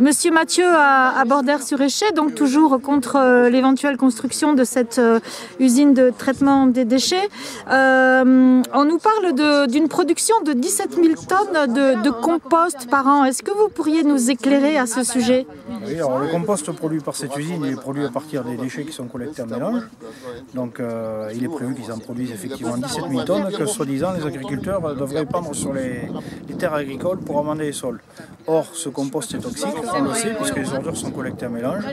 Monsieur Mathieu à Bordères-sur-Échet, donc toujours contre l'éventuelle construction de cette usine de traitement des déchets. On nous parle d'une production de 17 000 tonnes de compost par an. Est-ce que vous pourriez nous éclairer à ce sujet? Oui, alors le compost produit par cette usine, il est produit à partir des déchets qui sont collectés en mélange. Donc il est prévu qu'ils en produisent effectivement 17 000 tonnes que soi-disant les agriculteurs devraient épandre sur les terres agricoles pour amender les sols. Or ce compost est toxique, on le sait, puisque les ordures sont collectées en mélange.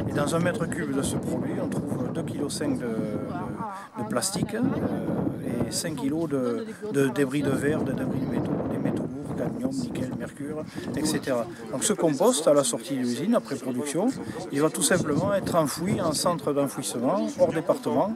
Et dans un mètre cube de ce produit, on trouve 2,5 kg de plastique et 5 kg de débris de verre, de débris de métaux, des métaux lourds, cadmium, nickel, mercure, etc. Donc ce compost, à la sortie de l'usine, après production, il va tout simplement être enfoui en centre d'enfouissement, hors département,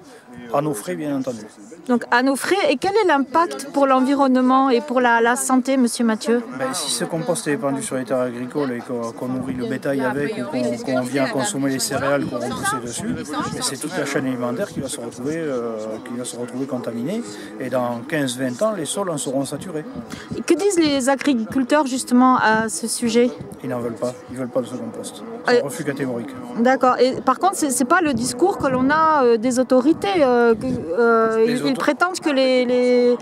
à nos frais bien entendu. Donc à nos frais, et quel est l'impact pour l'environnement et pour la santé, monsieur Mathieu? Si ce compost est épandu sur les terres agricoles et qu'on nourrit le bétail avec ou qu'on vient consommer les céréales qu'on va pousser dessus, c'est toute la chaîne alimentaire qui va se retrouver contaminée et dans 15-20 ans, les sols en seront saturés. Et que disent les agriculteurs justement à ce sujet? Ils n'en veulent pas, ils ne veulent pas de ce compost. C'est un refus catégorique. D'accord. Et par contre, c'est pas le discours que l'on a des autorités. Ils prétendent que les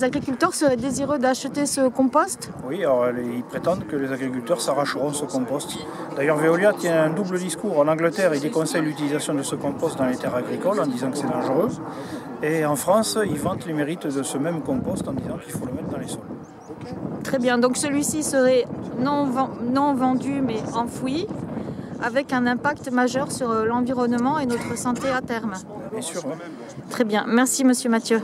agriculteurs seraient désireux d'acheter ce compost? Oui, alors ils prétendent que les agriculteurs s'arracheront ce compost. D'ailleurs, Veolia tient un double discours. En Angleterre, il déconseille l'utilisation de ce compost dans les terres agricoles en disant que c'est dangereux. Et en France, ils vantent les mérites de ce même compost en disant qu'il faut le mettre dans les sols. Très bien, donc celui-ci serait non vendu mais enfoui, avec un impact majeur sur l'environnement et notre santé à terme. Bien sûr. Ouais. Très bien, merci monsieur Mathieu.